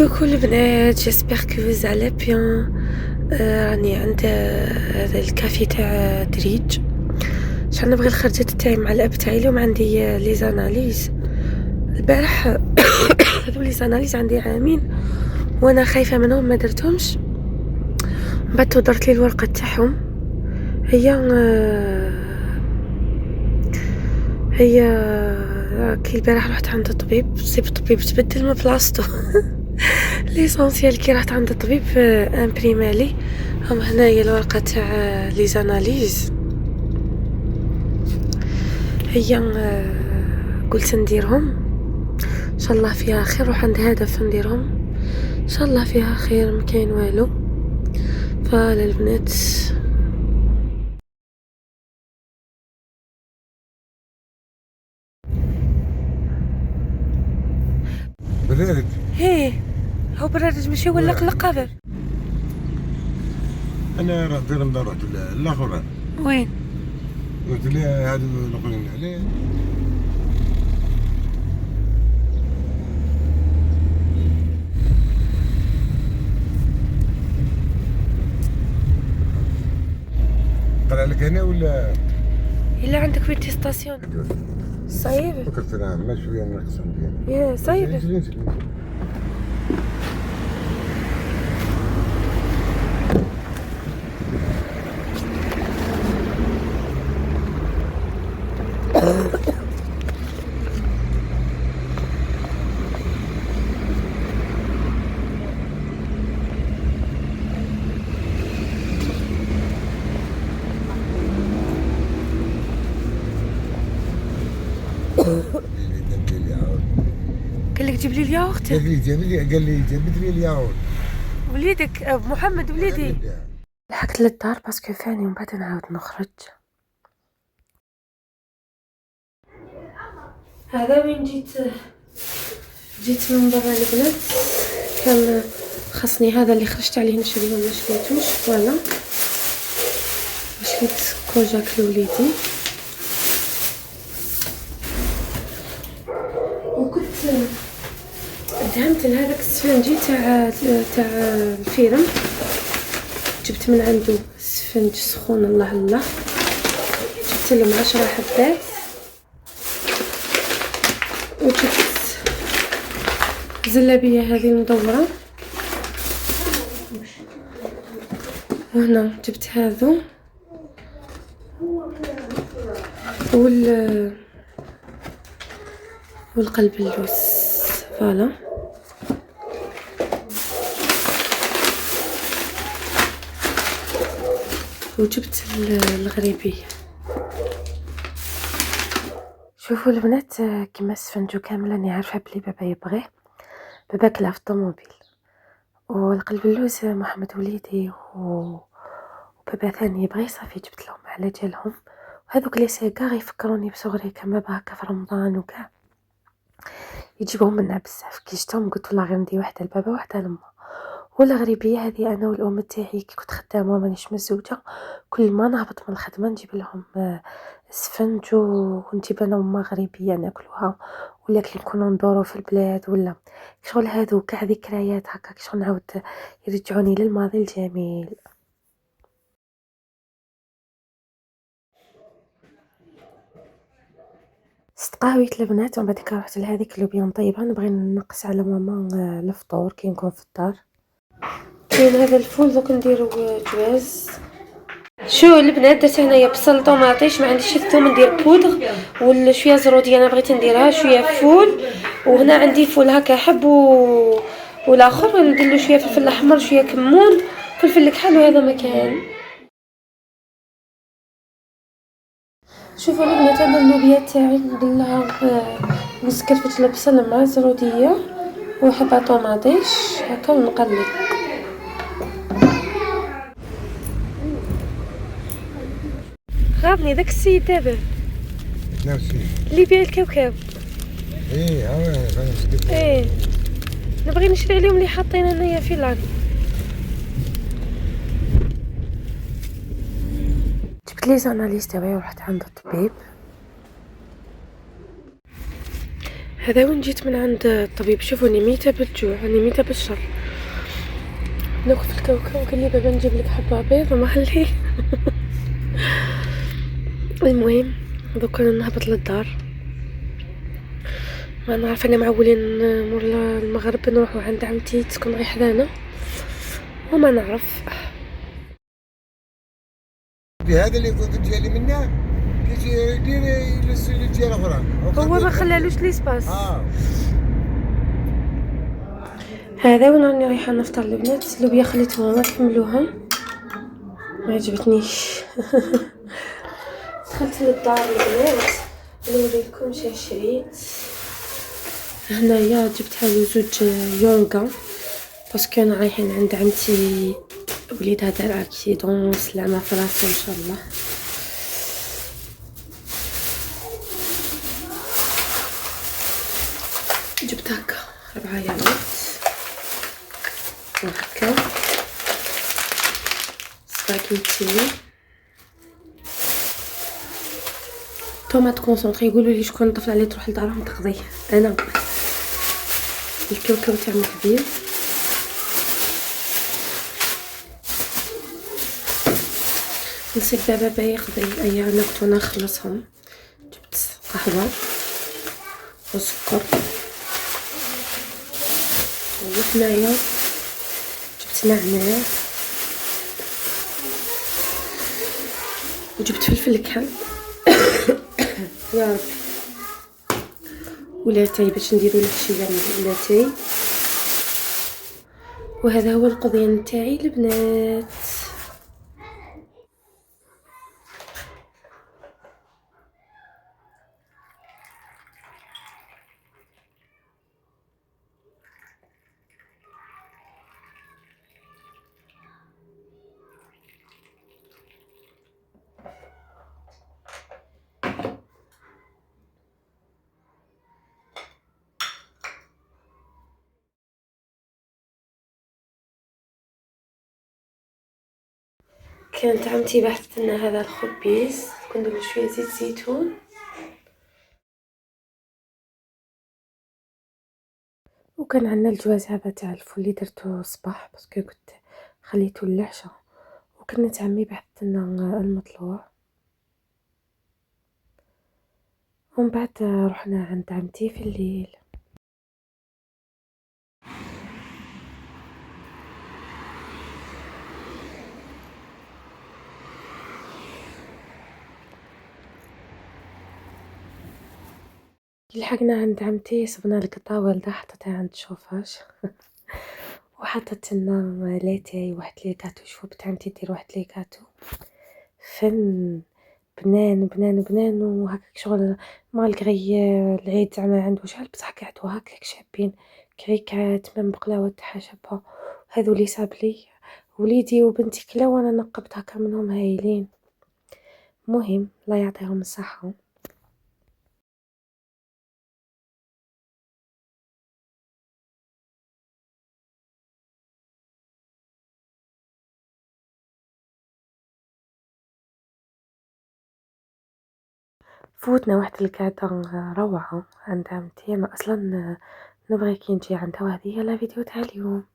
كوكو البنات، جيسبر كو فوز على بيان. راني عند هذا الكافي تاع دريج. شحال نبغي الخرجات تاعي مع الاب تاعي. اليوم عندي لي زاناليز. البارح هذو لي زاناليز عندي عامين وانا خايفه منهم ما درتهمش. بعد درت لي الورقه تاعهم. هي كي البارح رحت عند الطبيب، سيب الطبيب تبدل من بلاصتو. ليسونسيال كي رحت عند الطبيب امبريمالي هم هنايا الورقه تاع لي زاناليز. هي قلت نديرهم ان شاء الله فيها خير، روح عند هدف نديرهم ان شاء الله فيها خير، ما كاين والو. فالبنات برارد هي هو برارد ماشي ولا قلقابه. انا راه دير رحت الاخر وين قلت لي هذا الاخرين عليه طلع لك هنا ولا الا عندك في ستاسيون صايب. فكرت انا ما شويه ناقص عندي يا صايب قال لك جيب لي الياغورت. قال لي جيب لي الياغورت. وليدك ابو محمد وليدي. لحقت للدار باسكو فاني ومن بعد نعاود نخرج. هذا وين جيت من برا البلاد، كان خصني هذا اللي خرجت عليه نشريه وما شريتوش. فوالا شريت كوجاك لوليدي، وكنت دهنت لهذاك السفنجي تاع الفيرم. جبت من عنده سفنج سخون الله الله، جبت لهم 10 حبات، وجبت زلابيه هذه المدوره، وهنا جبت هذو والقلب اللوز. فوالا وجبت الغريبيه. شوفوا البنات كيما السفنجو كامل راني عارفه بلي بابا يبغيه، بابا كلاه في الطوموبيل. والقلب اللوز محمد وليدي وبابا ثاني يبغي، صافي جبت لهم على جالهم. وهذوك لي سيكار يفكروني بصغري، كما هكا في رمضان وكاع يجيبهم منا بزاف. كي شفتهم قلت والله غير ندي وحده لبابا وحده لما. والغريبيه هذه انا والام تاعي كي كنت خدامه مانيش مزوجه، كل ما نهبط من الخدمه نجيب لهم سفنج ونجيب انا وما غريبيه ناكلوها، ولا كي نكونوا ندوروا في البلاد ولا شغل. هذو كاع ذكريات هكا شغل نعاود يرجعوني للماضي الجميل. استقهويت البنات ومن بعد رحت لهذيك اللوبيا نطيبها. نبغي نقص على ماما الفطور كي نكون في الدار. كاين هذا الفول دوك نديرو جواز. شو البنات درت هنايا بصل طوماطيش، ما عنديش الثوم ندير بودغ وشويه زروديه انا بغيت نديرها، شويه فول، وهنا عندي فول هكا حب والاخر ندير له شويه فلفل احمر، شويه كمون، فلفل كحل، وهذا مكان. شوفوا البنات هذا اللوبيا تاعي ندير لها نص كرفه البصل مع زروديه وحبه طوماطيش هكا ونقلب. غابني داك السيد دابا نفسي اللي يبيع الكاوكاو. ايه انا مسكت. ايه نبغي نشري عليهم اللي حاطين هنايا في العرض. جبت لي زاناليز تاعي ورحت عند الطبيب. هذا وين جيت من عند الطبيب. شوفوني ميتة بالجوع، راني ميتة بالشر. نوقف في الكوكب وقال لي بابا نجيب لك حبة بيض وما خليه. المهم دوكا نهبط للدار. ما نعرف، انا معولين مور المغرب نروحو عند عمتي تسكن غير حدانا وما نعرف. هذا اللي كنت ديالي منه كيجي ديري للجهه الاخرى. هو ما خلالوش ليسباس. اه هذا وين راني رايحه نفطر البنات. اللوبيا خليتهم ما كملوها، ما عجبتنيش. دخلت للدار البنات نوريكم شي شريت. هنايا جبت هذو زوج يونغا باسكو انا رايحين عند عمتي وليدها دار اكسيدون، سلامه في راسو ان شاء الله. جبت هكا 4 ياغورت وهكا سباكيتي طوماط كونسونطري. يقولوا لي شكون طفل عليه تروح لدارهم تقضيه، انا الكاوكاو تاع مكبير. نسيت بابا يقضي ايا انا كنت نخلصهم. جبت قهوه وسكر وهنايا جبت نعناع وجبت فلفل كحل. يا ربي ولاتاي باش نديرو الحشيه لاتاي. وهذا هو القضيان تاعي البنات. كانت عمتي بحثت لنا هذا الخبيز، كنديرو شويه زيت زيتون وكان عندنا الجواز هذا تاع الفول اللي درتو الصباح باسكو كنت خليته للعشاء. وكانت عمي بحثت لنا المطلوع ومن بعد رحنا عند عمتي في الليل. لحقنا عند عمتي صبنا القطا، والدة حطتها عند الشوفاج. وحطت لنا لاتاي واحد لي كاتو. شوفوا بنت عمتي دير واحد لي كاتو فن بنان بنان بنان وهكاك شغل مالغري العيد زعما عنده شحال بصح قعدو هكاك شابين كريكات من بقلاوه حشبها. هذو اللي صاب لي وليدي وبنتي كلا وانا نقبت هكا منهم هايلين. مهم الله يعطيهم الصحه. فوتنا واحد القعدة روعة عند عمتي. أنا أصلا نبغي كي نجي عندها، وهذه هي الفيديو تاع اليوم.